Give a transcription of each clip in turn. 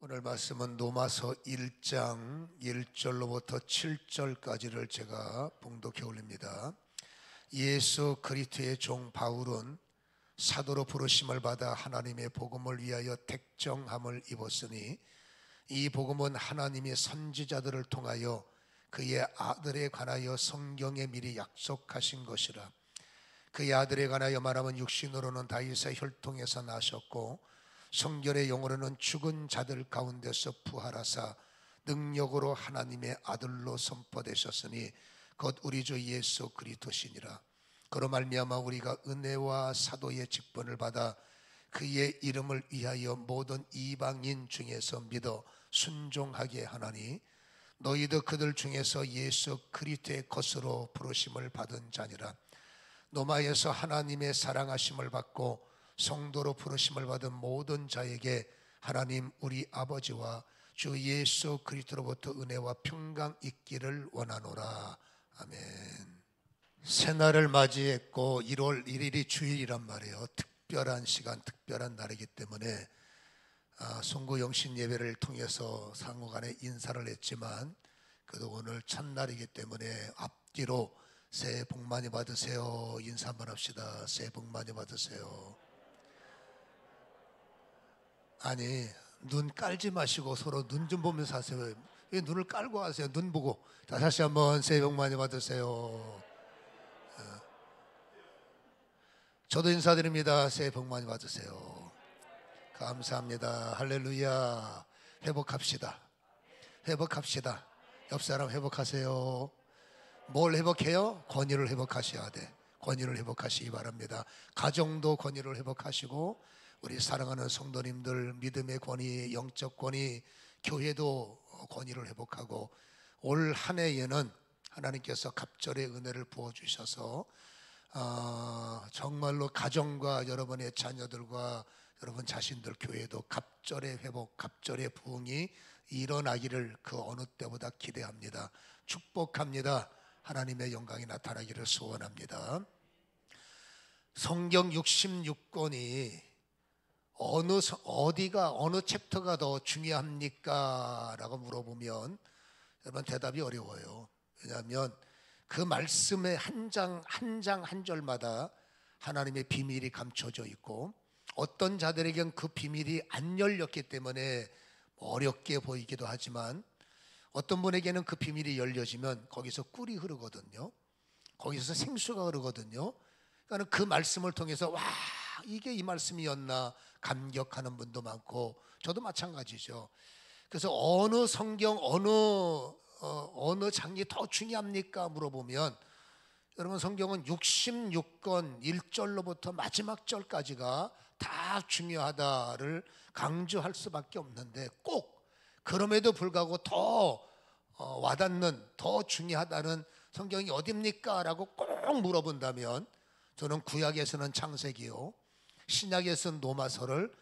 오늘 말씀은 로마서 1장 1절로부터 7절까지를 제가 봉독해 올립니다. 예수 그리스도의 종 바울은 사도로 부르심을 받아 하나님의 복음을 위하여 택정함을 입었으니 이 복음은 하나님의 선지자들을 통하여 그의 아들에 관하여 성경에 미리 약속하신 것이라. 그의 아들에 관하여 말하면 육신으로는 다윗의 혈통에서 나셨고 성결의 영으로는 죽은 자들 가운데서 부활하사 능력으로 하나님의 아들로 선포되셨으니 곧 우리 주 예수 그리스도시니라. 그로 말미암아 우리가 은혜와 사도의 직분을 받아 그의 이름을 위하여 모든 이방인 중에서 믿어 순종하게 하나니 너희도 그들 중에서 예수 그리스도의 것으로 부르심을 받은 자니라. 로마에서 하나님의 사랑하심을 받고 성도로 부르심을 받은 모든 자에게 하나님 우리 아버지와 주 예수 그리스도로부터 은혜와 평강 있기를 원하노라. 아멘. 새날을 맞이했고 1월 1일이 주일이란 말이에요. 특별한 시간, 특별한 날이기 때문에 송구 영신 예배를 통해서 상호간에 인사를 했지만 그래도 오늘 첫날이기 때문에 앞뒤로 새해 복 많이 받으세요 인사 한번 합시다. 새해 복 많이 받으세요. 아니 눈 깔지 마시고 서로 눈 좀 보면서 하세요. 왜 눈을 깔고 하세요? 눈 보고. 다시 한번 새해 복 많이 받으세요. 저도 인사드립니다. 새해 복 많이 받으세요. 감사합니다. 할렐루야. 회복합시다. 회복합시다. 옆 사람 회복하세요. 뭘 회복해요? 권위를 회복하셔야 돼. 권위를 회복하시기 바랍니다. 가정도 권위를 회복하시고 우리 사랑하는 성도님들 믿음의 권위, 영적 권위, 교회도 권위를 회복하고 올 한 해에는 하나님께서 갑절의 은혜를 부어주셔서 정말로 가정과 여러분의 자녀들과 여러분 자신들 교회도 갑절의 회복, 갑절의 부흥이 일어나기를 그 어느 때보다 기대합니다. 축복합니다. 하나님의 영광이 나타나기를 소원합니다. 성경 66권이 어디가 어느 챕터가 더 중요합니까? 라고 물어보면 여러분 대답이 어려워요. 왜냐하면 그 말씀의 한 장 한 절마다 하나님의 비밀이 감춰져 있고 어떤 자들에겐 그 비밀이 안 열렸기 때문에 어렵게 보이기도 하지만 어떤 분에게는 그 비밀이 열려지면 거기서 꿀이 흐르거든요. 거기서 생수가 흐르거든요. 그러니까 그 말씀을 통해서 와 이게 이 말씀이었나 감격하는 분도 많고 저도 마찬가지죠. 그래서 어느 성경 어느 장이 더 중요합니까? 물어보면 여러분 성경은 66권 1절로부터 마지막 절까지가 다 중요하다를 강조할 수밖에 없는데 꼭 그럼에도 불구하고 더 와닿는 더 중요하다는 성경이 어딥니까? 라고 꼭 물어본다면 저는 구약에서는 창세기요 신약에서는 로마서를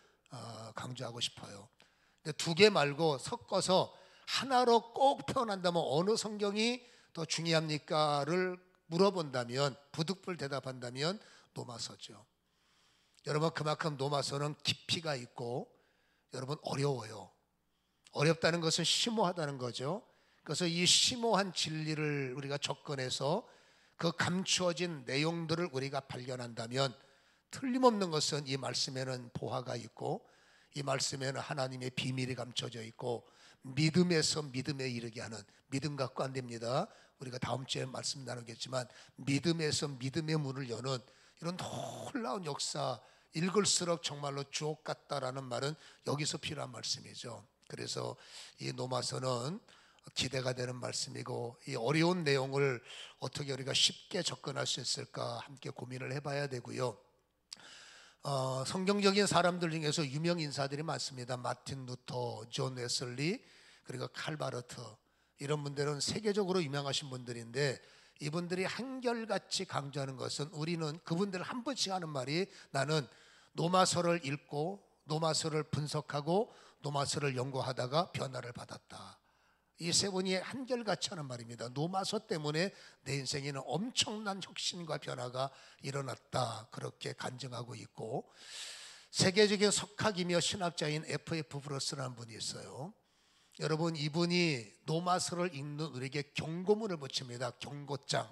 강조하고 싶어요. 두 개 말고 섞어서 하나로 꼭 표현한다면 어느 성경이 더 중요합니까?를 물어본다면 부득불 대답한다면 로마서죠. 여러분 그만큼 로마서는 깊이가 있고 여러분 어려워요. 어렵다는 것은 심오하다는 거죠. 그래서 이 심오한 진리를 우리가 접근해서 그 감추어진 내용들을 우리가 발견한다면 틀림없는 것은 이 말씀에는 보화가 있고 이 말씀에는 하나님의 비밀이 감춰져 있고 믿음에서 믿음에 이르게 하는 믿음 갖고 안 됩니다. 우리가 다음 주에 말씀 나누겠지만 믿음에서 믿음의 문을 여는 이런 놀라운 역사 읽을수록 정말로 주옥 같다라는 말은 여기서 필요한 말씀이죠. 그래서 이 로마서는 기대가 되는 말씀이고 이 어려운 내용을 어떻게 우리가 쉽게 접근할 수 있을까 함께 고민을 해봐야 되고요. 성경적인 사람들 중에서 유명 인사들이 많습니다. 마틴 루터, 존 웨슬리, 그리고 칼바르트 이런 분들은 세계적으로 유명하신 분들인데 이분들이 한결같이 강조하는 것은 우리는 그분들 한 번씩 하는 말이 나는 로마서를 읽고 로마서를 분석하고 로마서를 연구하다가 변화를 받았다. 이 세 분이 한결같이 하는 말입니다. 로마서 때문에 내 인생에는 엄청난 혁신과 변화가 일어났다. 그렇게 간증하고 있고 세계적인 석학이며 신학자인 F.F. 브러스라는 분이 있어요. 여러분, 이분이 노마서를 읽는 우리에게 경고문을 붙입니다. 경고장.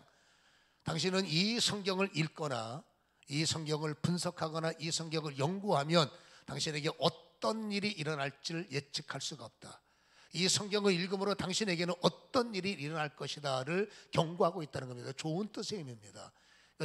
당신은 이 성경을 읽거나 이 성경을 분석하거나 이 성경을 연구하면 당신에게 어떤 일이 일어날지를 예측할 수가 없다. 이 성경을 읽음으로 당신에게는 어떤 일이 일어날 것이다를 경고하고 있다는 겁니다. 좋은 뜻의 의미입니다.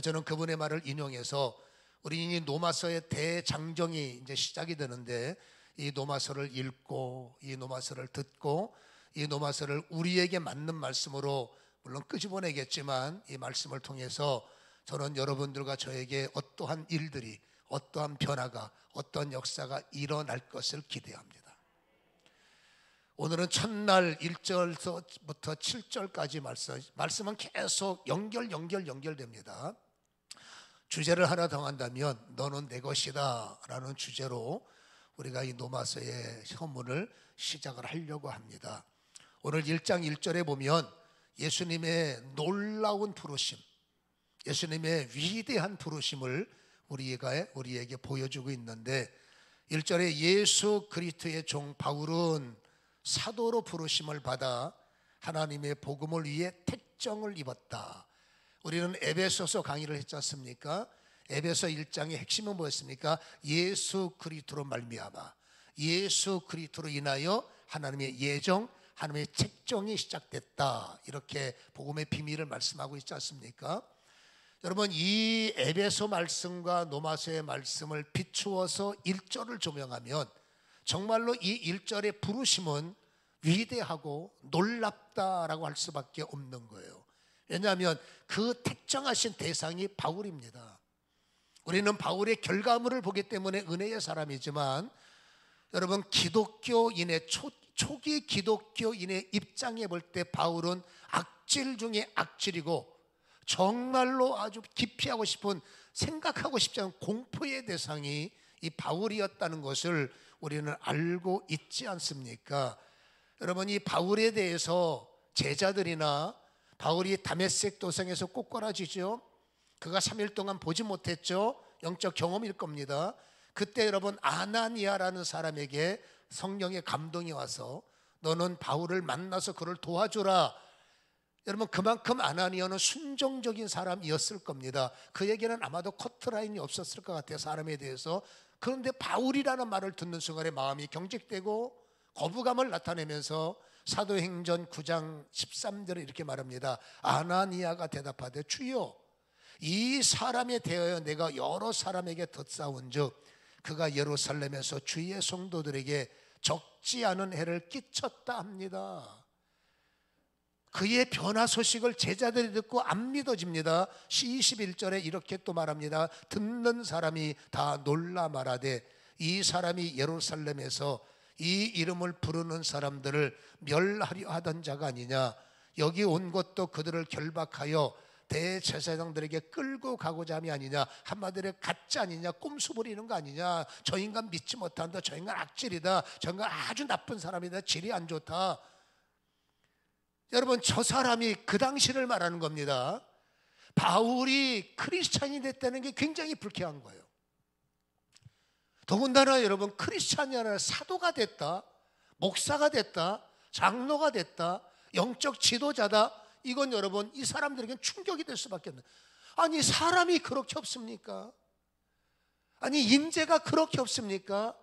저는 그분의 말을 인용해서 우리 이 노마서의 대장정이 이제 시작이 되는데, 이 노마서를 읽고 이 노마서를 듣고 이 노마서를 우리에게 맞는 말씀으로 물론 끄집어내겠지만 이 말씀을 통해서 저는 여러분들과 저에게 어떠한 일들이, 어떠한 변화가, 어떠한 역사가 일어날 것을 기대합니다. 오늘은 첫날 1절부터 7절까지 말씀은 계속 연결됩니다. 주제를 하나 정한다면 너는 내 것이다 라는 주제로 우리가 이 노마서의 서문을 시작을 하려고 합니다. 오늘 1장 1절에 보면 예수님의 놀라운 부르심, 예수님의 위대한 부르심을 우리에게 보여주고 있는데, 1절에 예수 그리스도의 종 바울은 사도로 부르심을 받아 하나님의 복음을 위해 택정을 입었다. 우리는 에베소서 강의를 했지 않습니까? 에베소 1장의 핵심은 뭐였습니까? 예수 그리스도로 말미암아, 예수 그리스도로 인하여 하나님의 예정, 하나님의 책정이 시작됐다. 이렇게 복음의 비밀을 말씀하고 있지 않습니까? 여러분, 이 에베소 말씀과 노마서의 말씀을 비추어서 1절을 조명하면 정말로 이 1절의 부르심은 위대하고 놀랍다라고 할 수밖에 없는 거예요. 왜냐하면 그 택정하신 대상이 바울입니다. 우리는 바울의 결과물을 보기 때문에 은혜의 사람이지만, 여러분, 기독교인의 초기 기독교인의 입장에 볼 때 바울은 악질 중에 악질이고 정말로 아주 기피하고 싶은, 생각하고 싶지 않은 공포의 대상이 이 바울이었다는 것을 우리는 알고 있지 않습니까? 여러분, 이 바울에 대해서 제자들이나 바울이 다메섹 도성에서 꼬꾸라지죠. 그가 3일 동안 보지 못했죠. 영적 경험일 겁니다. 그때 여러분, 아나니아라는 사람에게 성령의 감동이 와서 너는 바울을 만나서 그를 도와주라. 여러분, 그만큼 아나니아는 순종적인 사람이었을 겁니다. 그에게는 아마도 커트라인이 없었을 것 같아요, 사람에 대해서. 그런데 바울이라는 말을 듣는 순간에 마음이 경직되고 거부감을 나타내면서 사도행전 9장 13절에 이렇게 말합니다. 아나니아가 대답하되 주여, 이 사람에 대하여 내가 여러 사람에게 덧싸운즉 그가 예루살렘에서 주의 성도들에게 적지 않은 해를 끼쳤다 합니다. 그의 변화 소식을 제자들이 듣고 안 믿어집니다. 21절에 이렇게 또 말합니다. 듣는 사람이 다 놀라 말하되 이 사람이 예루살렘에서 이 이름을 부르는 사람들을 멸하려 하던 자가 아니냐. 여기 온 것도 그들을 결박하여 대제사장들에게 끌고 가고자 함이 아니냐. 한마디로 가짜 아니냐, 꼼수 부리는 거 아니냐, 저 인간 믿지 못한다, 저 인간 악질이다, 저 인간 아주 나쁜 사람이다, 질이 안 좋다. 여러분, 저 사람이 그 당시를 말하는 겁니다. 바울이 크리스찬이 됐다는 게 굉장히 불쾌한 거예요. 더군다나 여러분, 크리스찬이 아니라 사도가 됐다, 목사가 됐다, 장로가 됐다, 영적 지도자다. 이건 여러분, 이 사람들에게는 충격이 될 수밖에 없는. 아니, 사람이 그렇게 없습니까? 아니, 인재가 그렇게 없습니까?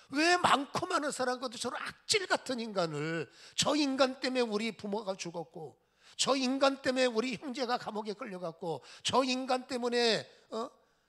왜 많고 많은 사람과도 저런 악질 같은 인간을, 저 인간 때문에 우리 부모가 죽었고, 저 인간 때문에 우리 형제가 감옥에 끌려갔고, 저 인간 때문에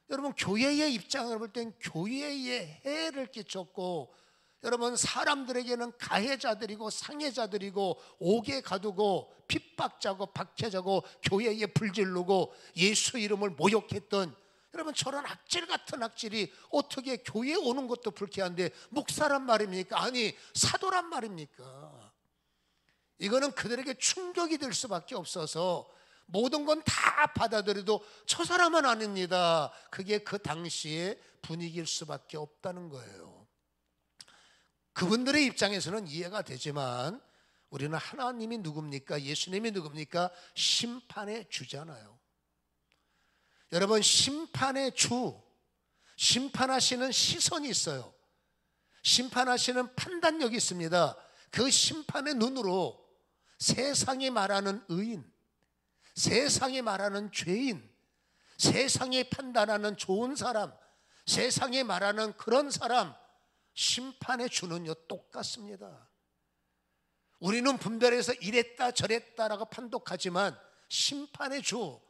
여러분, 교회의 입장을 볼 땐 교회에 해를 끼쳤고, 여러분, 사람들에게는 가해자들이고 상해자들이고 옥에 가두고 핍박자고 박해자고 교회에 불질르고 예수 이름을 모욕했던, 여러분, 저런 악질 같은 악질이 어떻게 교회에 오는 것도 불쾌한데 목사란 말입니까? 아니, 사도란 말입니까? 이거는 그들에게 충격이 될 수밖에 없어서 모든 건 다 받아들여도 저 사람은 아닙니다. 그게 그 당시의 분위기일 수밖에 없다는 거예요. 그분들의 입장에서는 이해가 되지만 우리는 하나님이 누굽니까? 예수님이 누굽니까? 심판의 주잖아요. 여러분, 심판의 주, 심판하시는 시선이 있어요. 심판하시는 판단력이 있습니다. 그 심판의 눈으로 세상이 말하는 의인, 세상이 말하는 죄인, 세상이 판단하는 좋은 사람, 세상이 말하는 그런 사람 심판의 주는요 똑같습니다. 우리는 분별해서 이랬다 저랬다라고 판독하지만 심판의 주,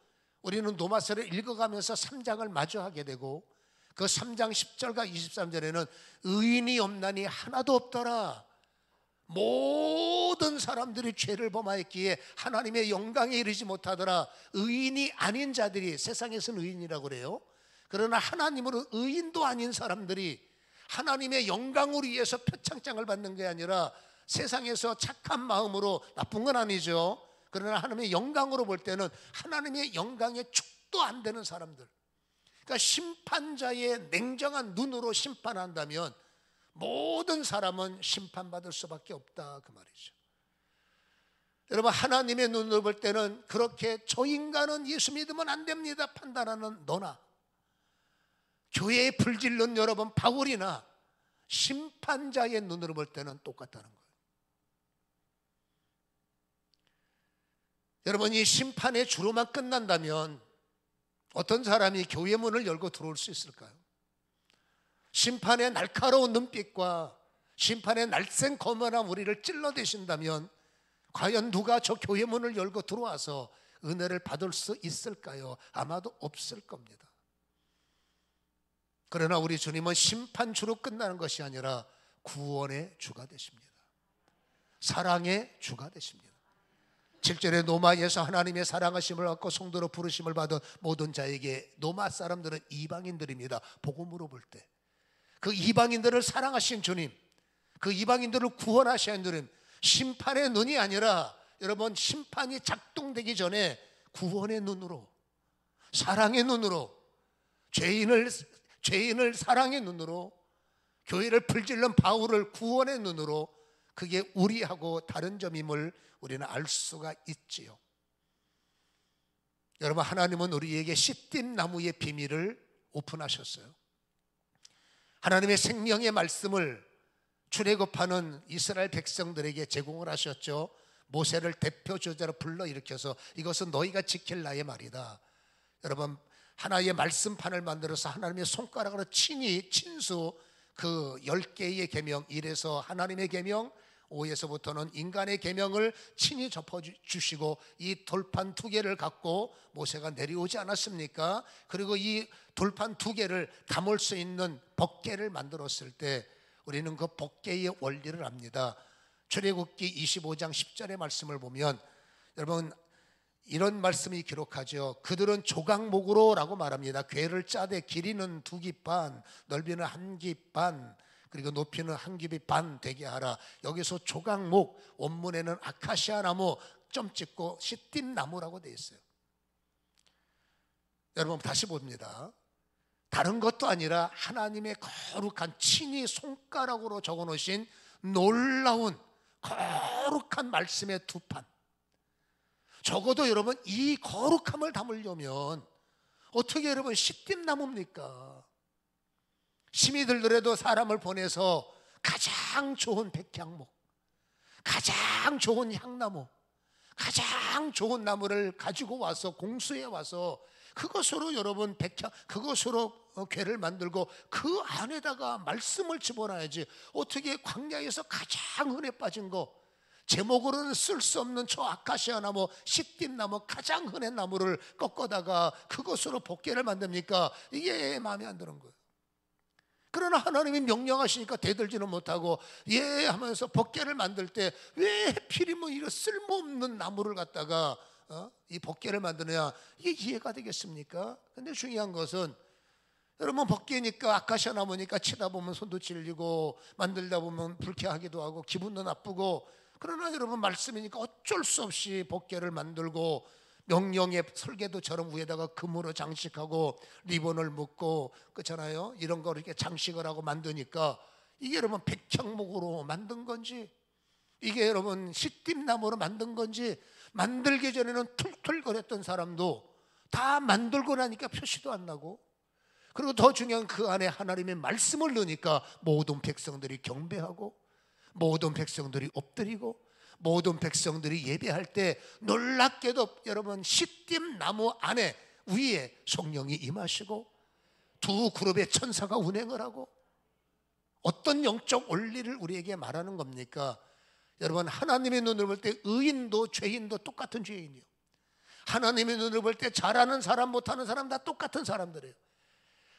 우리는 노마서를 읽어가면서 3장을 마주하게 되고 그 3장 10절과 23절에는 의인이 없나니 하나도 없더라. 모든 사람들이 죄를 범하였기에 하나님의 영광에 이르지 못하더라. 의인이 아닌 자들이, 세상에서는 의인이라고 그래요. 그러나 하나님으로 의인도 아닌 사람들이 하나님의 영광을 위해서 표창장을 받는 게 아니라 세상에서 착한 마음으로, 나쁜 건 아니죠. 그러나 하나님의 영광으로 볼 때는 하나님의 영광에 축도 안 되는 사람들, 그러니까 심판자의 냉정한 눈으로 심판한다면 모든 사람은 심판받을 수밖에 없다, 그 말이죠. 여러분, 하나님의 눈으로 볼 때는 그렇게 저 인간은 예수 믿으면 안 됩니다 판단하는 너나, 교회에 불질른 여러분 바울이나, 심판자의 눈으로 볼 때는 똑같다는 거예요. 여러분, 이 심판의 주로만 끝난다면 어떤 사람이 교회 문을 열고 들어올 수 있을까요? 심판의 날카로운 눈빛과 심판의 날쌘 검은함 우리를 찔러대신다면 과연 누가 저 교회 문을 열고 들어와서 은혜를 받을 수 있을까요? 아마도 없을 겁니다. 그러나 우리 주님은 심판주로 끝나는 것이 아니라 구원의 주가 되십니다. 사랑의 주가 되십니다. 7절에 노마에서 하나님의 사랑하심을 받고 성도로 부르심을 받은 모든 자에게, 노마 사람들은 이방인들입니다. 복음으로 볼 때 그 이방인들을 사랑하신 주님, 그 이방인들을 구원하신 주님, 심판의 눈이 아니라 여러분 심판이 작동되기 전에 구원의 눈으로, 사랑의 눈으로, 죄인을 사랑의 눈으로, 교회를 불질른 바울을 구원의 눈으로, 그게 우리하고 다른 점임을 우리는 알 수가 있지요. 여러분, 하나님은 우리에게 시딤 나무의 비밀을 오픈하셨어요. 하나님의 생명의 말씀을 출애굽하는 이스라엘 백성들에게 제공을 하셨죠. 모세를 대표 저자로 불러일으켜서 이것은 너희가 지킬 나의 말이다. 여러분, 하나의 말씀판을 만들어서 하나님의 손가락으로 친히 친수 그 10개의 계명, 1에서 하나님의 계명, 5에서부터는 인간의 계명을 친히 접어주시고 이 돌판 2개를 갖고 모세가 내려오지 않았습니까? 그리고 이 돌판 2개를 담을 수 있는 법궤를 만들었을 때 우리는 그 법궤의 원리를 압니다. 출애굽기 25장 10절의 말씀을 보면 여러분 이런 말씀이 기록하죠. 그들은 조각목으로 라고 말합니다. 궤를 짜되 길이는 2뼘 반, 넓이는 1뼘 반, 그리고 높이는 1뼘 반 되게 하라. 여기서 조각목, 원문에는 아카시아 나무 점 찍고 시딤 나무라고 되어 있어요. 여러분 다시 봅니다. 다른 것도 아니라 하나님의 거룩한 친히 손가락으로 적어 놓으신 놀라운 거룩한 말씀의 2판. 적어도 여러분 이 거룩함을 담으려면 어떻게 여러분 시딤나무입니까? 심히 들더라도 사람을 보내서 가장 좋은 백향목, 가장 좋은 향나무, 가장 좋은 나무를 가지고 와서 공수해 와서 그것으로 여러분 그것으로 궤를 만들고 그 안에다가 말씀을 집어넣어야지. 어떻게 광야에서 가장 흔해 빠진 거, 제목으로는 쓸 수 없는 저 아카시아 나무, 시딤나무, 가장 흔한 나무를 꺾어다가 그것으로 법궤를 만듭니까? 이게 마음에 안 드는 거예요. 그러나 하나님이 명령하시니까 대들지는 못하고 예 하면서 법궤를 만들 때 왜 하필이면 이런 쓸모없는 나무를 갖다가 이 법궤를 만드느냐, 이게 이해가 되겠습니까? 근데 중요한 것은 여러분 법궤니까 아카시아 나무니까 치다 보면 손도 찔리고 만들다 보면 불쾌하기도 하고 기분도 나쁘고, 그러나 여러분 말씀이니까 어쩔 수 없이 법궤를 만들고 명령의 설계도처럼 위에다가 금으로 장식하고 리본을 묶고 그렇잖아요. 이런 거 이렇게 장식을 하고 만드니까 이게 여러분 백향목으로 만든 건지 이게 여러분 시딤나무로 만든 건지, 만들기 전에는 툴툴거렸던 사람도 다 만들고 나니까 표시도 안 나고 그리고 더 중요한 그 안에 하나님의 말씀을 넣으니까 모든 백성들이 경배하고 모든 백성들이 엎드리고 모든 백성들이 예배할 때 놀랍게도 여러분 시딤 나무 안에 위에 성령이 임하시고 두 그룹의 천사가 운행을 하고 어떤 영적 원리를 우리에게 말하는 겁니까? 여러분 하나님의 눈을 볼 때 의인도 죄인도 똑같은 죄인이요, 하나님의 눈을 볼 때 잘하는 사람 못하는 사람 다 똑같은 사람들이에요.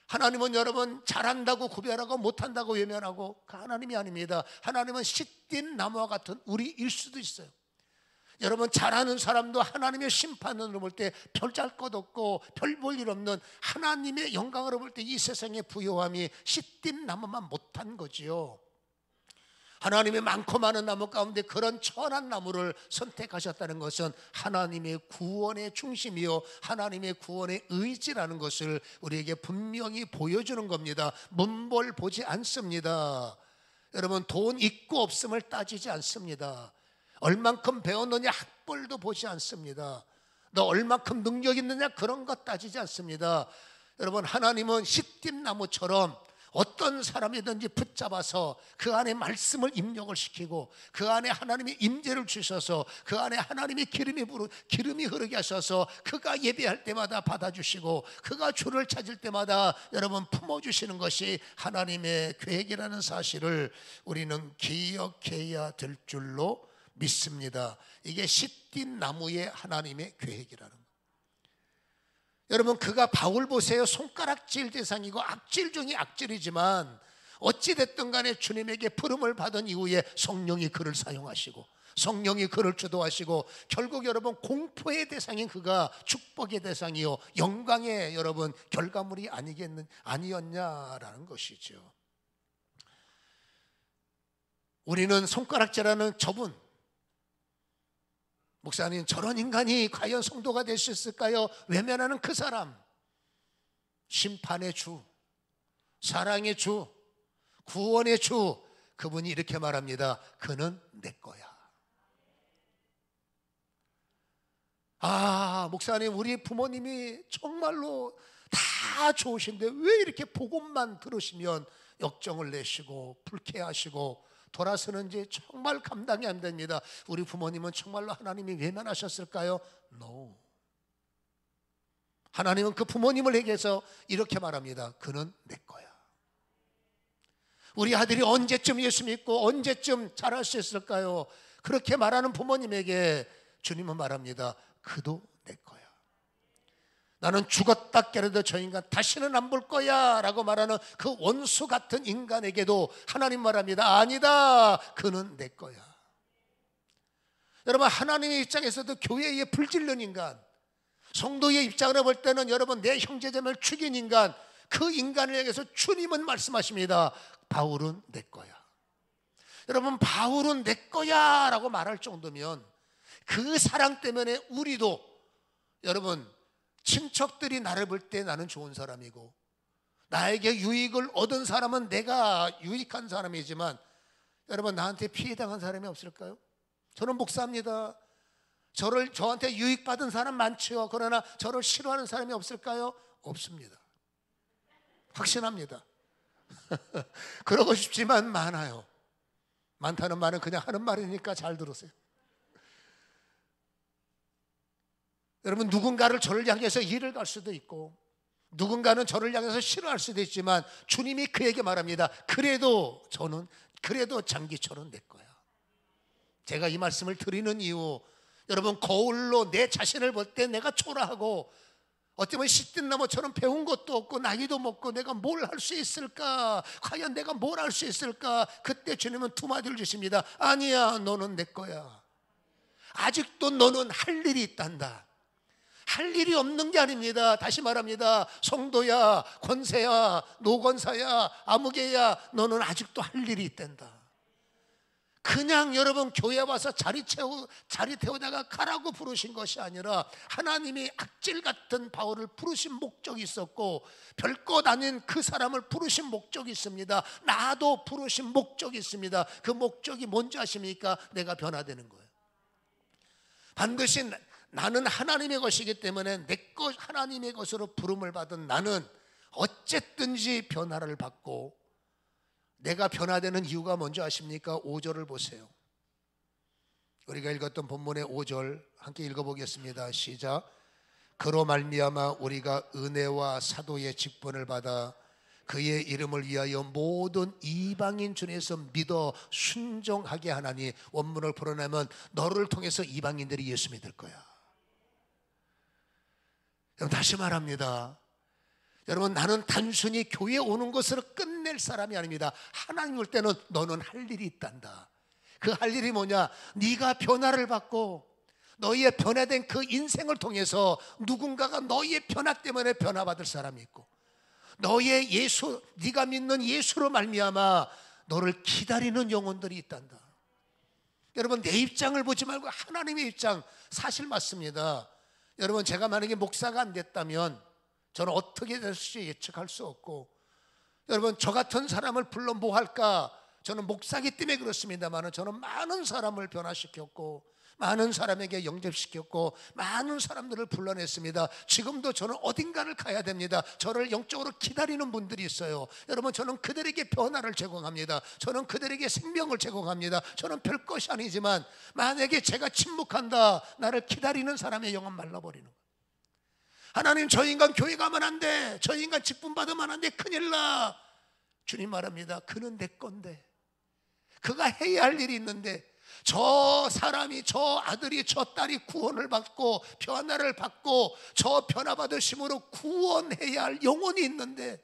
하나님은 여러분 잘한다고 구별하고 못한다고 외면하고 그 하나님이 아닙니다. 하나님은 시딘 나무와 같은 우리일 수도 있어요. 여러분 잘하는 사람도 하나님의 심판으로 볼 때 별 짤 것 없고 별 볼 일 없는 하나님의 영광으로 볼 때 이 세상의 부요함이 시딘 나무만 못한 거지요. 하나님의 많고 많은 나무 가운데 그런 천한 나무를 선택하셨다는 것은 하나님의 구원의 중심이요 하나님의 구원의 의지라는 것을 우리에게 분명히 보여주는 겁니다. 문벌 보지 않습니다. 여러분 돈 있고 없음을 따지지 않습니다. 얼만큼 배웠느냐 학벌도 보지 않습니다. 너 얼만큼 능력 있느냐 그런 것 따지지 않습니다. 여러분 하나님은 시딤나무처럼 어떤 사람이든지 붙잡아서 그 안에 말씀을 입력을 시키고 그 안에 하나님의 임재를 주셔서 그 안에 하나님의 기름이 흐르게 하셔서 그가 예배할 때마다 받아주시고 그가 주를 찾을 때마다 여러분 품어주시는 것이 하나님의 계획이라는 사실을 우리는 기억해야 될 줄로 믿습니다. 이게 시딤나무의 하나님의 계획이라는 거예요. 여러분 그가 바울 보세요. 손가락질 대상이고 악질 중에 악질이지만 어찌됐든 간에 주님에게 부름을 받은 이후에 성령이 그를 사용하시고 성령이 그를 주도하시고 결국 여러분 공포의 대상인 그가 축복의 대상이요 영광의 여러분 결과물이 아니었냐라는 것이죠. 우리는 손가락질하는 저분, 목사님 저런 인간이 과연 성도가 될 수 있을까요? 외면하는 그 사람, 심판의 주, 사랑의 주, 구원의 주, 그분이 이렇게 말합니다. 그는 내 거야. 아 목사님 우리 부모님이 정말로 다 좋으신데 왜 이렇게 복음만 들으시면 역정을 내시고 불쾌하시고 돌아서는지 정말 감당이 안 됩니다. 우리 부모님은 정말로 하나님이 외면하셨을까요? No. 하나님은 그 부모님을 얘기해서 이렇게 말합니다. 그는 내 거야. 우리 아들이 언제쯤 예수 믿고 언제쯤 잘할 수 있을까요? 그렇게 말하는 부모님에게 주님은 말합니다. 그도 내 거야. 나는 죽었다 깨라도 저 인간 다시는 안 볼 거야 라고 말하는 그 원수 같은 인간에게도 하나님 말합니다. 아니다, 그는 내 거야. 여러분 하나님의 입장에서도 교회에 불질른 인간, 성도의 입장으로 볼 때는 여러분 내 형제자매를 죽인 인간, 그 인간을 향해서 주님은 말씀하십니다. 바울은 내 거야. 여러분 바울은 내 거야 라고 말할 정도면 그 사랑 때문에 우리도 여러분 친척들이 나를 볼 때 나는 좋은 사람이고 나에게 유익을 얻은 사람은 내가 유익한 사람이지만 여러분 나한테 피해당한 사람이 없을까요? 저는 목사입니다. 저한테 유익받은 사람 많죠. 그러나 저를 싫어하는 사람이 없을까요? 없습니다. 확신합니다. 그러고 싶지만 많아요. 많다는 말은 그냥 하는 말이니까 잘 들으세요. 여러분 누군가를 저를 향해서 일을 갈 수도 있고 누군가는 저를 향해서 싫어할 수도 있지만 주님이 그에게 말합니다. 그래도 장기철은 내 거야. 제가 이 말씀을 드리는 이유, 여러분 거울로 내 자신을 볼 때 내가 초라하고 어쩌면 시든나무처럼 배운 것도 없고 나이도 먹고 내가 뭘 할 수 있을까? 과연 내가 뭘 할 수 있을까? 그때 주님은 두 마디를 주십니다. 아니야, 너는 내 거야. 아직도 너는 할 일이 있단다. 할 일이 없는 게 아닙니다. 다시 말합니다. 성도야, 권세야, 노권사야, 아무개야, 너는 아직도 할 일이 있단다. 그냥 여러분 교회 와서 자리 태우다가 가라고 부르신 것이 아니라 하나님이 악질 같은 바울을 부르신 목적이 있었고 별것 아닌 그 사람을 부르신 목적이 있습니다. 나도 부르신 목적이 있습니다. 그 목적이 뭔지 아십니까? 내가 변화되는 거예요. 반드시 나는 하나님의 것이기 때문에 내 것 하나님의 것으로 부름을 받은 나는 어쨌든지 변화를 받고, 내가 변화되는 이유가 뭔지 아십니까? 5절을 보세요. 우리가 읽었던 본문의 5절 함께 읽어보겠습니다. 시작. 그로 말미암아 우리가 은혜와 사도의 직분을 받아 그의 이름을 위하여 모든 이방인 중에서 믿어 순종하게 하나니, 원문을 풀어내면 너를 통해서 이방인들이 예수 믿을 거야. 여러분, 다시 말합니다. 여러분, 나는 단순히 교회에 오는 것으로 끝낼 사람이 아닙니다. 하나님 올 때는 너는 할 일이 있단다. 그 할 일이 뭐냐? 네가 변화를 받고 너희의 변화된 그 인생을 통해서 누군가가 너희의 변화 때문에 변화받을 사람이 있고, 너의 예수, 네가 믿는 예수로 말미암아 너를 기다리는 영혼들이 있단다. 여러분, 내 입장을 보지 말고 하나님의 입장, 사실 맞습니다. 여러분, 제가 만약에 목사가 안 됐다면 저는 어떻게 될지 예측할 수 없고, 여러분, 저 같은 사람을 불러 뭐 할까? 저는 목사기 때문에 그렇습니다만 저는 많은 사람을 변화시켰고, 많은 사람에게 영접시켰고, 많은 사람들을 불러냈습니다. 지금도 저는 어딘가를 가야 됩니다. 저를 영적으로 기다리는 분들이 있어요. 여러분, 저는 그들에게 변화를 제공합니다. 저는 그들에게 생명을 제공합니다. 저는 별 것이 아니지만 만약에 제가 침묵한다, 나를 기다리는 사람의 영혼 말라버리는 거예요. 하나님, 저 인간 교회 가면 안 돼, 저 인간 직분 받으면 안 돼, 큰일 나. 주님 말합니다. 그는 내 건데, 그가 해야 할 일이 있는데, 저 사람이, 저 아들이, 저 딸이 구원을 받고 변화를 받고 저 변화받으심으로 구원해야 할 영혼이 있는데,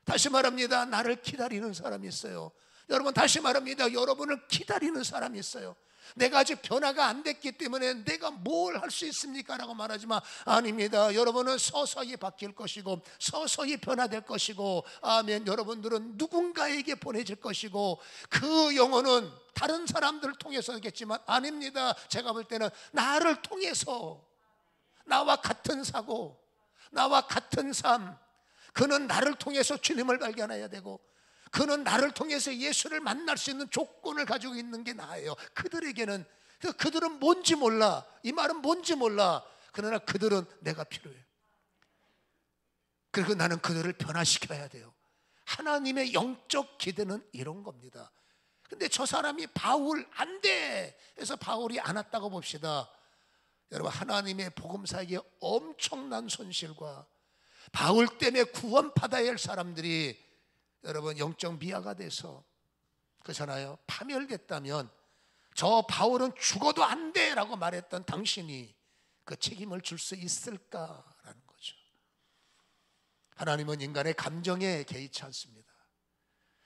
다시 말합니다. 나를 기다리는 사람이 있어요. 여러분, 다시 말합니다. 여러분을 기다리는 사람이 있어요. 내가 아직 변화가 안 됐기 때문에 내가 뭘 할 수 있습니까? 라고 말하지만 아닙니다. 여러분은 서서히 바뀔 것이고 서서히 변화될 것이고, 아멘. 여러분들은 누군가에게 보내질 것이고, 그 영혼은 다른 사람들을 통해서겠지만 아닙니다. 제가 볼 때는 나를 통해서, 나와 같은 사고, 나와 같은 삶, 그는 나를 통해서 주님을 발견해야 되고, 그는 나를 통해서 예수를 만날 수 있는 조건을 가지고 있는 게 나예요. 그들에게는, 그들은 뭔지 몰라. 이 말은 뭔지 몰라. 그러나 그들은 내가 필요해. 그리고 나는 그들을 변화시켜야 돼요. 하나님의 영적 기대는 이런 겁니다. 근데 저 사람이 바울 안 돼 해서 바울이 안 왔다고 봅시다. 여러분, 하나님의 복음사에게 엄청난 손실과 바울 때문에 구원받아야 할 사람들이 여러분 영적 미아가 돼서, 그렇잖아요. 파멸됐다면 저 바울은 죽어도 안 돼 라고 말했던 당신이 그 책임을 줄 수 있을까라는 거죠. 하나님은 인간의 감정에 개의치 않습니다.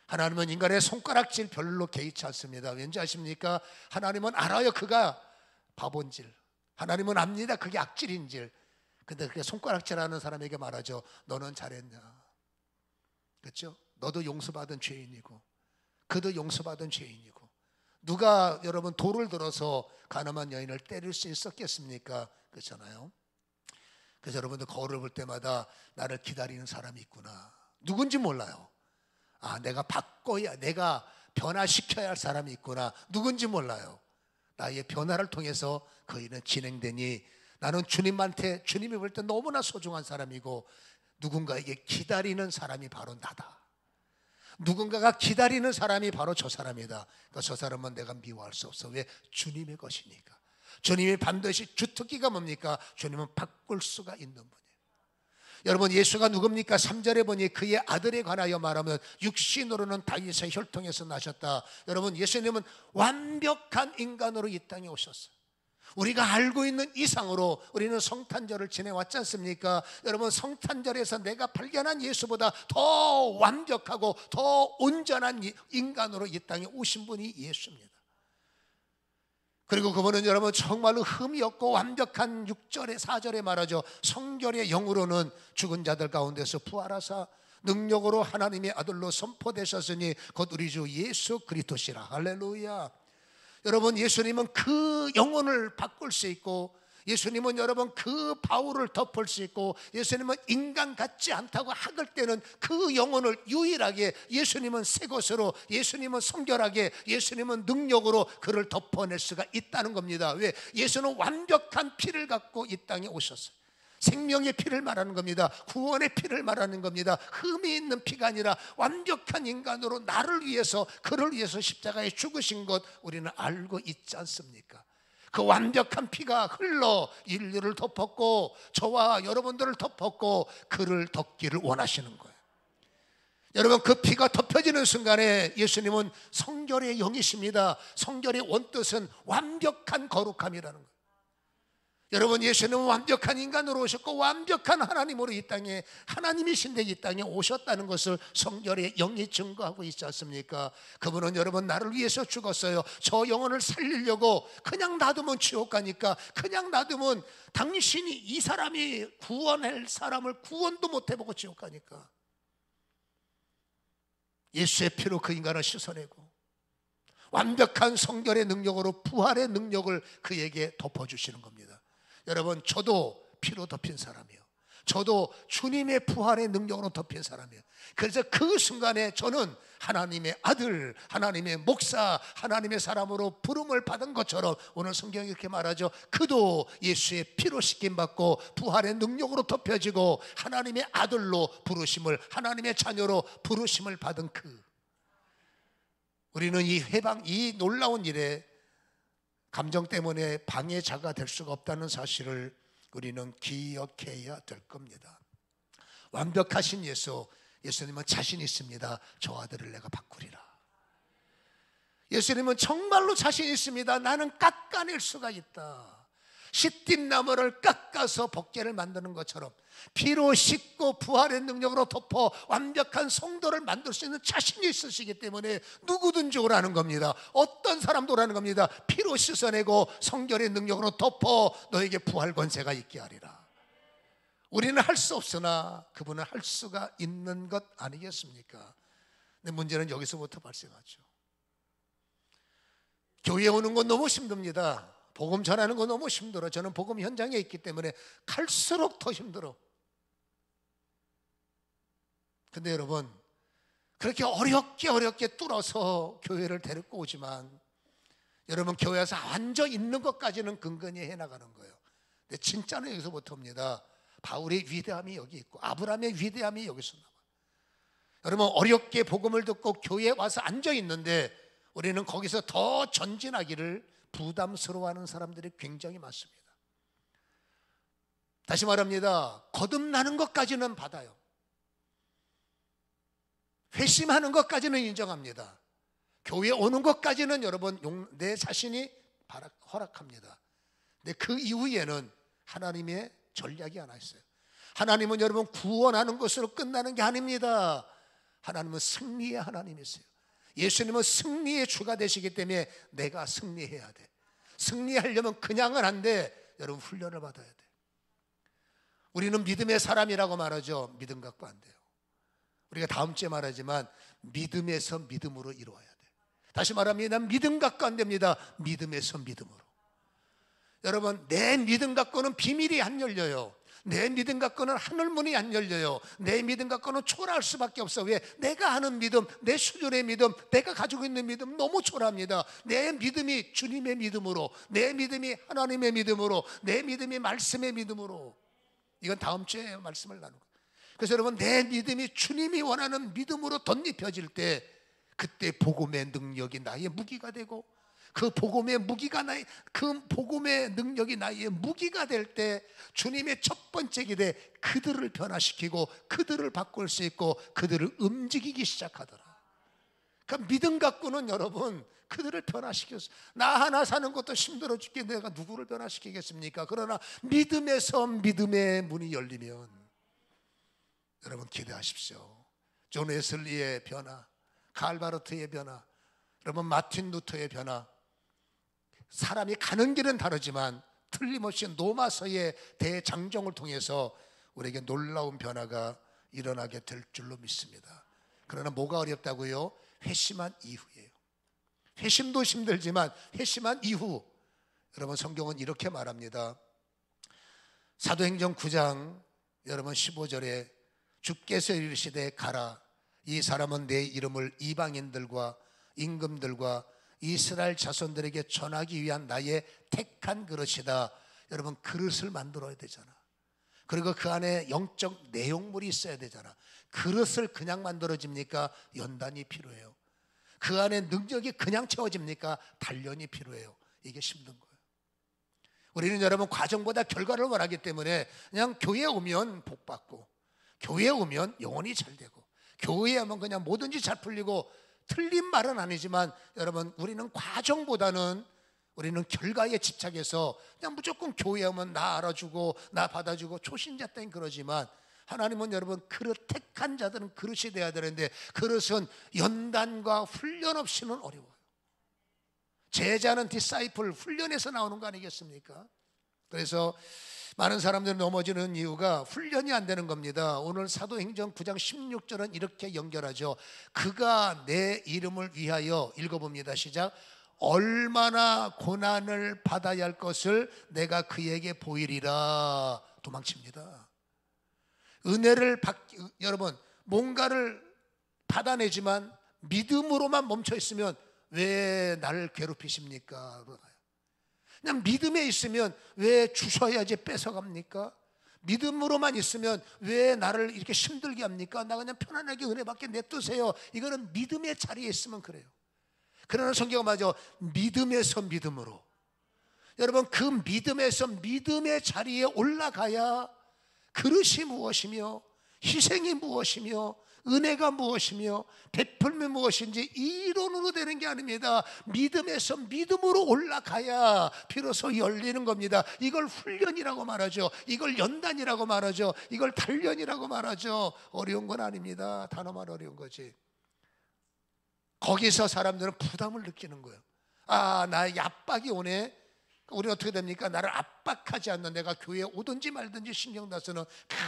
하나님은 인간의 손가락질 별로 개의치 않습니다. 왠지 아십니까? 하나님은 알아요, 그가 바본질. 하나님은 압니다, 그게 악질인질. 근데 그게 손가락질하는 사람에게 말하죠. 너는 잘했냐, 그렇죠? 너도 용서받은 죄인이고 그도 용서받은 죄인이고. 누가 여러분 돌을 들어서 가늠한 여인을 때릴 수 있었겠습니까? 그렇잖아요. 그래서 여러분들 거울을 볼 때마다 나를 기다리는 사람이 있구나. 누군지 몰라요. 아, 내가 바꿔야, 내가 변화시켜야 할 사람이 있구나. 누군지 몰라요. 나의 변화를 통해서 그 일은 진행되니 나는 주님한테, 주님이 볼 때 너무나 소중한 사람이고, 누군가에게 기다리는 사람이 바로 나다. 누군가가 기다리는 사람이 바로 저 사람이다. 그러니까 저 사람은 내가 미워할 수 없어. 왜? 주님의 것이니까. 주님이 반드시, 주특기가 뭡니까? 주님은 바꿀 수가 있는 분이에요. 여러분, 예수가 누굽니까? 3절에 보니 그의 아들에 관하여 말하면 육신으로는 다윗의 혈통에서 나셨다. 여러분, 예수님은 완벽한 인간으로 이 땅에 오셨어요. 우리가 알고 있는 이상으로 우리는 성탄절을 지내왔지 않습니까? 여러분, 성탄절에서 내가 발견한 예수보다 더 완벽하고 더 온전한 인간으로 이 땅에 오신 분이 예수입니다. 그리고 그분은 여러분 정말로 흠이 없고 완벽한 6절에 4절에 말하죠. 성결의 영으로는 죽은 자들 가운데서 부활하사 능력으로 하나님의 아들로 선포되셨으니 곧 우리 주 예수 그리스도시라. 할렐루야. 여러분, 예수님은 그 영혼을 바꿀 수 있고, 예수님은 여러분 그 바울을 덮을 수 있고, 예수님은 인간 같지 않다고 학을 때는 그 영혼을 유일하게 예수님은 새 것으로, 예수님은 성결하게, 예수님은 능력으로 그를 덮어낼 수가 있다는 겁니다. 왜? 예수는 완벽한 피를 갖고 이 땅에 오셨어요. 생명의 피를 말하는 겁니다. 구원의 피를 말하는 겁니다. 흠이 있는 피가 아니라 완벽한 인간으로 나를 위해서, 그를 위해서 십자가에 죽으신 것 우리는 알고 있지 않습니까? 그 완벽한 피가 흘러 인류를 덮었고 저와 여러분들을 덮었고 그를 덮기를 원하시는 거예요. 여러분, 그 피가 덮여지는 순간에 예수님은 성결의 영이십니다. 성결의 원뜻은 완벽한 거룩함이라는 거예요. 여러분, 예수님은 완벽한 인간으로 오셨고 완벽한 하나님으로 이 땅에, 하나님이신데 이 땅에 오셨다는 것을 성결의 영이 증거하고 있지 않습니까? 그분은 여러분 나를 위해서 죽었어요. 저 영혼을 살리려고. 그냥 놔두면 지옥 가니까, 그냥 놔두면 당신이, 이 사람이 구원할 사람을 구원도 못 해보고 지옥 가니까 예수의 피로 그 인간을 씻어내고 완벽한 성결의 능력으로 부활의 능력을 그에게 덮어주시는 겁니다. 여러분, 저도 피로 덮인 사람이에요. 저도 주님의 부활의 능력으로 덮인 사람이에요. 그래서 그 순간에 저는 하나님의 아들, 하나님의 목사, 하나님의 사람으로 부름을 받은 것처럼 오늘 성경이 이렇게 말하죠. 그도 예수의 피로 씻김받고 부활의 능력으로 덮여지고 하나님의 아들로 부르심을, 하나님의 자녀로 부르심을 받은 우리는 이 회방, 이 놀라운 일에 감정 때문에 방해자가 될 수가 없다는 사실을 우리는 기억해야 될 겁니다. 완벽하신 예수님은 자신 있습니다. 저 아들을 내가 바꾸리라. 예수님은 정말로 자신 있습니다. 나는 깎아낼 수가 있다. 시띠 나무를 깎아서 법궤를 만드는 것처럼 피로 씻고 부활의 능력으로 덮어 완벽한 성도를 만들 수 있는 자신이 있으시기 때문에 누구든지 오라는 겁니다. 어떤 사람도 오라는 겁니다. 피로 씻어내고 성결의 능력으로 덮어 너에게 부활 권세가 있게 하리라. 우리는 할 수 없으나 그분은 할 수가 있는 것 아니겠습니까? 근데 문제는 여기서부터 발생하죠. 교회에 오는 건 너무 힘듭니다. 복음 전하는 거 너무 힘들어. 저는 복음 현장에 있기 때문에 갈수록 더 힘들어. 근데 여러분, 그렇게 어렵게 뚫어서 교회를 데리고 오지만 여러분, 교회에서 앉아 있는 것까지는 근근히 해나가는 거예요. 근데 진짜는 여기서부터입니다. 바울의 위대함이 여기 있고 아브라함의 위대함이 여기서 나와요. 여러분, 어렵게 복음을 듣고 교회에 와서 앉아 있는데 우리는 거기서 더 전진하기를 부담스러워하는 사람들이 굉장히 많습니다. 다시 말합니다. 거듭나는 것까지는 받아요. 회심하는 것까지는 인정합니다. 교회에 오는 것까지는 여러분 내 자신이 허락합니다. 근데 그 이후에는 하나님의 전략이 하나 있어요. 하나님은 여러분 구원하는 것으로 끝나는 게 아닙니다. 하나님은 승리의 하나님이세요. 예수님은 승리의 주가 되시기 때문에 내가 승리해야 돼. 승리하려면 그냥은 안 돼. 여러분, 훈련을 받아야 돼. 우리는 믿음의 사람이라고 말하죠. 믿음 갖고 안 돼요. 우리가 다음 주에 말하지만 믿음에서 믿음으로 이루어야 돼. 다시 말합니다. 믿음 갖고 안 됩니다. 믿음에서 믿음으로. 여러분, 내 믿음 갖고는 비밀이 안 열려요. 내 믿음 갖고는 하늘문이 안 열려요. 내 믿음 갖고는 초라할 수밖에 없어. 왜? 내가 하는 믿음, 내 수준의 믿음, 내가 가지고 있는 믿음 너무 초라합니다. 내 믿음이 주님의 믿음으로, 내 믿음이 하나님의 믿음으로, 내 믿음이 말씀의 믿음으로. 이건 다음 주에 말씀을 나누고. 그래서 여러분, 내 믿음이 주님이 원하는 믿음으로 덧입혀질 때 그때 복음의 능력이 나의 무기가 되고 그 복음의 능력이 나의 무기가 될 때 주님의 첫 번째 길에 그들을 변화시키고 그들을 바꿀 수 있고 그들을 움직이기 시작하더라. 그러니까 믿음 갖고는 여러분 그들을 변화시켰어. 나 하나 사는 것도 힘들어 죽게 내가 누구를 변화시키겠습니까? 그러나 믿음에서 믿음의 문이 열리면 여러분 기대하십시오. 존 웨슬리의 변화, 칼 바르트의 변화, 여러분 마틴 루터의 변화. 사람이 가는 길은 다르지만 틀림없이 노마서의 대장정을 통해서 우리에게 놀라운 변화가 일어나게 될 줄로 믿습니다. 그러나 뭐가 어렵다고요? 회심한 이후예요. 회심도 힘들지만 회심한 이후, 여러분 성경은 이렇게 말합니다. 사도행전 9장 여러분 15절에 주께서 이르시되 가라. 이 사람은 내 이름을 이방인들과 임금들과 이스라엘 자손들에게 전하기 위한 나의 택한 그릇이다. 여러분 그릇을 만들어야 되잖아. 그리고 그 안에 영적 내용물이 있어야 되잖아. 그릇을 그냥 만들어집니까? 연단이 필요해요. 그 안에 능력이 그냥 채워집니까? 단련이 필요해요. 이게 힘든 거예요. 우리는 여러분 과정보다 결과를 원하기 때문에 그냥 교회에 오면 복 받고, 교회에 오면 영혼이 잘 되고, 교회에 오면 그냥 뭐든지 잘 풀리고, 틀린 말은 아니지만 여러분 우리는 과정보다는 우리는 결과에 집착해서 그냥 무조건 교회에 오면 나 알아주고 나 받아주고 초신자 땐 그러지만, 하나님은 여러분 그릇 택한 자들은 그릇이 돼야 되는데 그릇은 연단과 훈련 없이는 어려워요. 제자는 디사이플, 훈련에서 나오는 거 아니겠습니까? 그래서 많은 사람들이 넘어지는 이유가 훈련이 안 되는 겁니다. 오늘 사도행전 9장 16절은 이렇게 연결하죠. 그가 내 이름을 위하여, 읽어봅니다. 시작. 얼마나 고난을 받아야 할 것을 내가 그에게 보이리라. 도망칩니다. 여러분 뭔가를 받아내지만 믿음으로만 멈춰 있으면 왜 나를 괴롭히십니까? 그냥 믿음에 있으면 왜 주셔야지 뺏어갑니까? 믿음으로만 있으면 왜 나를 이렇게 힘들게 합니까? 나 그냥 편안하게 은혜 받게 냅두세요. 이거는 믿음의 자리에 있으면 그래요. 그러나 성경은 맞아, 믿음에서 믿음으로. 여러분 그 믿음에서 믿음의 자리에 올라가야 그릇이 무엇이며 희생이 무엇이며 은혜가 무엇이며 베풀면 무엇인지 이론으로 되는 게 아닙니다. 믿음에서 믿음으로 올라가야 비로소 열리는 겁니다. 이걸 훈련이라고 말하죠. 이걸 연단이라고 말하죠. 이걸 단련이라고 말하죠. 어려운 건 아닙니다. 단어만 어려운 거지. 거기서 사람들은 부담을 느끼는 거예요. 아, 나에게 압박이 오네. 우리는 어떻게 됩니까? 나를 압박하지 않는, 내가 교회에 오든지 말든지 신경 다 쓰는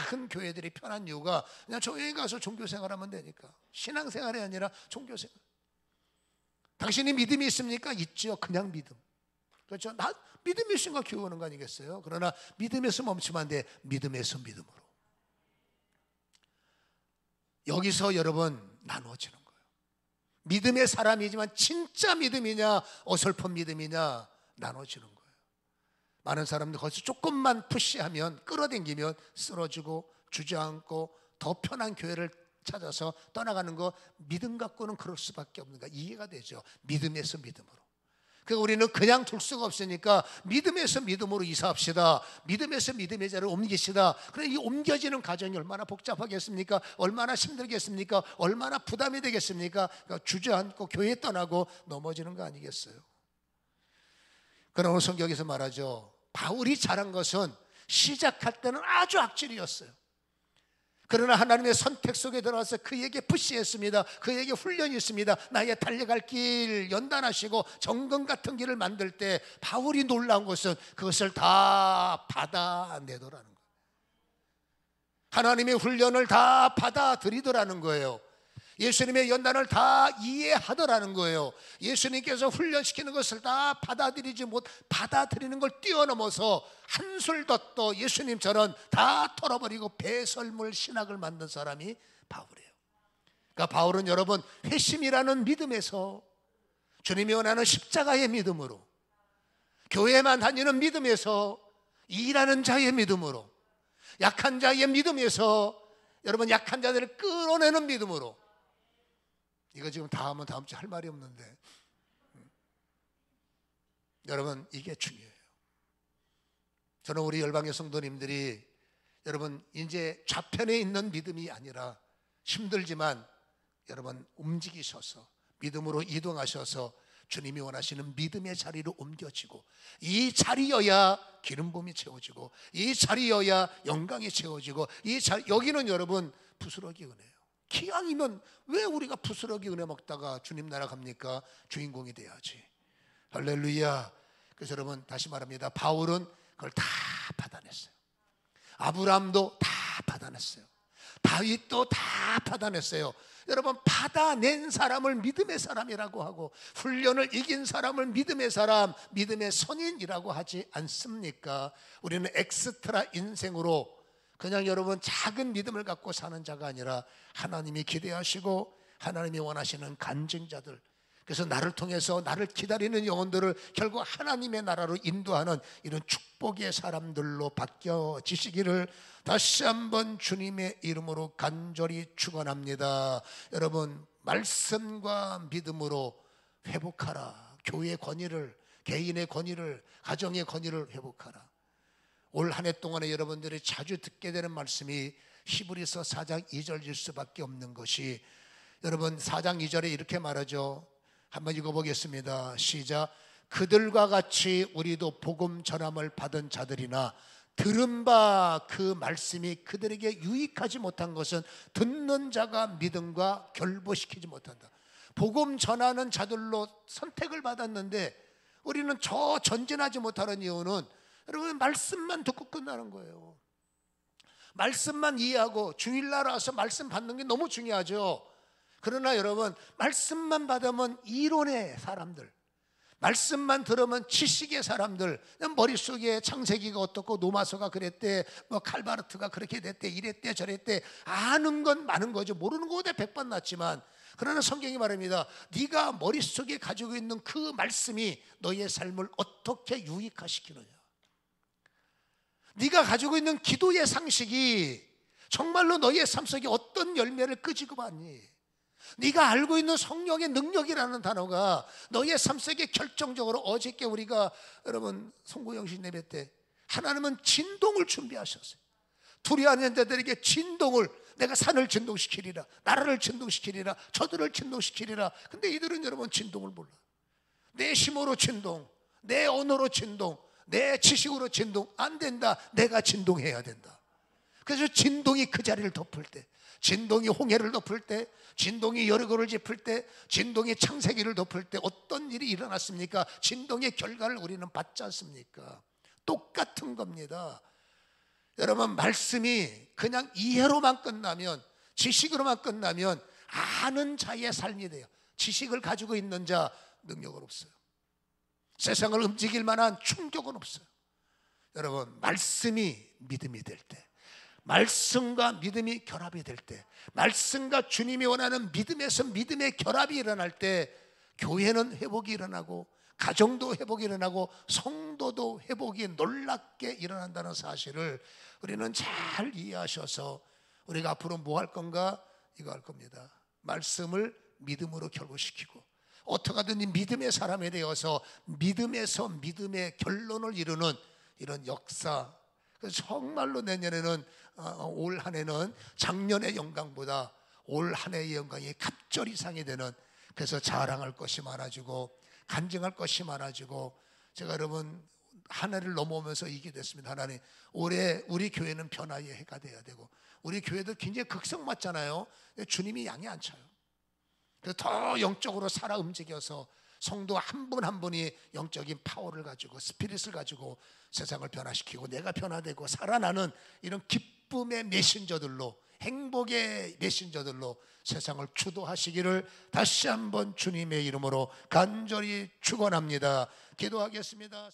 큰 교회들이 편한 이유가 그냥 교회에 가서 종교생활하면 되니까. 신앙생활이 아니라 종교생활. 당신이 믿음이 있습니까? 있죠. 그냥 믿음. 그렇죠? 나 믿음이 있으니까 교회 오는 거 아니겠어요? 그러나 믿음에서 멈추면 안 돼. 믿음에서 믿음으로. 여기서 여러분 나누어지는 거예요. 믿음의 사람이지만 진짜 믿음이냐 어설픈 믿음이냐 나눠지는 거예요. 많은 사람들 거기서 조금만 푸시하면, 끌어당기면 쓰러지고 주저앉고 더 편한 교회를 찾아서 떠나가는 거, 믿음 갖고는 그럴 수밖에 없는 거 이해가 되죠. 믿음에서 믿음으로. 그러니까 우리는 그냥 둘 수가 없으니까 믿음에서 믿음으로 이사합시다. 믿음에서 믿음의 자리를 옮기시다. 그런데 이 옮겨지는 과정이 얼마나 복잡하겠습니까? 얼마나 힘들겠습니까? 얼마나 부담이 되겠습니까? 그러니까 주저앉고 교회 떠나고 넘어지는 거 아니겠어요? 그러나 성경에서 말하죠. 바울이 잘한 것은 시작할 때는 아주 악질이었어요. 그러나 하나님의 선택 속에 들어와서 그에게 푸시했습니다. 그에게 훈련이 있습니다. 나의 달려갈 길 연단하시고 정금 같은 길을 만들 때 바울이 놀라운 것은 그것을 다 받아내더라는 거예요. 하나님의 훈련을 다 받아들이더라는 거예요. 예수님의 연단을 다 이해하더라는 거예요. 예수님께서 훈련시키는 것을 다 받아들이는 걸 뛰어넘어서 한술 더 떠 예수님처럼 다 털어버리고 배설물 신학을 만든 사람이 바울이에요. 그러니까 바울은 여러분 회심이라는 믿음에서, 주님이 원하는 십자가의 믿음으로, 교회만 다니는 믿음에서, 일하는 자의 믿음으로, 약한 자의 믿음에서, 여러분 약한 자들을 끌어내는 믿음으로. 이거 지금 다 하면 다음 주에 할 말이 없는데 여러분 이게 중요해요. 저는 우리 열방의 성도님들이 여러분 이제 좌편에 있는 믿음이 아니라 힘들지만 여러분 움직이셔서 믿음으로 이동하셔서 주님이 원하시는 믿음의 자리로 옮겨지고, 이 자리여야 기름 부음이 채워지고, 이 자리여야 영광이 채워지고, 여기는 여러분 부스러기 은혜예요. 기왕이면 왜 우리가 부스러기 은혜 먹다가 주님 나라 갑니까? 주인공이 돼야지. 할렐루야. 그래서 여러분 다시 말합니다. 바울은 그걸 다 받아냈어요. 아브라함도 다 받아냈어요. 다윗도 다 받아냈어요. 여러분 받아낸 사람을 믿음의 사람이라고 하고, 훈련을 이긴 사람을 믿음의 사람, 믿음의 선인이라고 하지 않습니까? 우리는 엑스트라 인생으로 그냥 여러분 작은 믿음을 갖고 사는 자가 아니라 하나님이 기대하시고 하나님이 원하시는 간증자들, 그래서 나를 통해서 나를 기다리는 영혼들을 결국 하나님의 나라로 인도하는 이런 축복의 사람들로 바뀌어지시기를 다시 한번 주님의 이름으로 간절히 축원합니다. 여러분, 말씀과 믿음으로 회복하라. 교회의 권위를, 개인의 권위를, 가정의 권위를 회복하라. 올 한 해 동안에 여러분들이 자주 듣게 되는 말씀이 히브리서 4장 2절일 수밖에 없는 것이, 여러분 4장 2절에 이렇게 말하죠. 한번 읽어보겠습니다. 시작. 그들과 같이 우리도 복음 전함을 받은 자들이나 들은 바 그 말씀이 그들에게 유익하지 못한 것은 듣는 자가 믿음과 결부시키지 못한다. 복음 전하는 자들로 선택을 받았는데 우리는 저 전진하지 못하는 이유는, 여러분, 말씀만 듣고 끝나는 거예요. 말씀만 이해하고 주일날 와서 말씀 받는 게 너무 중요하죠. 그러나 여러분, 말씀만 받으면 이론의 사람들, 말씀만 들으면 지식의 사람들, 머릿속에 창세기가 어떻고 노마서가 그랬대, 뭐 칼바르트가 그렇게 됐대, 이랬대 저랬대, 아는 건 많은 거죠. 모르는 거보다 100번 낫지만, 그러나 성경이 말합니다. 네가 머릿속에 가지고 있는 그 말씀이 너의 삶을 어떻게 유익화시키느냐, 네가 가지고 있는 기도의 상식이 정말로 너의 삶 속에 어떤 열매를 끄지고 받니, 네가 알고 있는 성령의 능력이라는 단어가 너의 삶 속에 결정적으로, 어저께 우리가 여러분 송구영신 예배 때 하나님은 진동을 준비하셨어요. 둘이 아닌 자들에게 진동을, 내가 산을 진동시키리라, 나라를 진동시키리라, 저들을 진동시키리라. 근데 이들은 여러분 진동을 몰라. 내 힘으로 진동, 내 언어로 진동, 내 지식으로 진동 안 된다. 내가 진동해야 된다. 그래서 진동이 그 자리를 덮을 때, 진동이 홍해를 덮을 때, 진동이 여리고를 짚을 때, 진동이 창세기를 덮을 때 어떤 일이 일어났습니까? 진동의 결과를 우리는 받지 않습니까? 똑같은 겁니다. 여러분, 말씀이 그냥 이해로만 끝나면, 지식으로만 끝나면 아는 자의 삶이 돼요. 지식을 가지고 있는 자 능력은 없어요. 세상을 움직일 만한 충격은 없어요. 여러분, 말씀이 믿음이 될 때, 말씀과 믿음이 결합이 될 때, 말씀과 주님이 원하는 믿음에서 믿음의 결합이 일어날 때 교회는 회복이 일어나고, 가정도 회복이 일어나고, 성도도 회복이 놀랍게 일어난다는 사실을 우리는 잘 이해하셔서 우리가 앞으로 뭐 할 건가? 이거 할 겁니다. 말씀을 믿음으로 결부시키고, 어떻게 하든 이 믿음의 사람이 되어서 믿음에서 믿음의 결론을 이루는 이런 역사. 그래서 정말로 내년에는 올 한 해는 작년의 영광보다 올 한 해의 영광이 갑절 이상이 되는, 그래서 자랑할 것이 많아지고 간증할 것이 많아지고, 제가 여러분 한 해를 넘어오면서 이게 됐습니다. 하나님, 올해 우리 교회는 변화의 해가 돼야 되고, 우리 교회도 굉장히 극성맞잖아요. 주님이 양이 안 차요. 그래서 더 영적으로 살아 움직여서 성도 한 분 한 분이 영적인 파워를 가지고, 스피릿을 가지고 세상을 변화시키고 내가 변화되고 살아나는 이런 기쁨의 메신저들로, 행복의 메신저들로 세상을 주도하시기를 다시 한번 주님의 이름으로 간절히 축원합니다. 기도하겠습니다.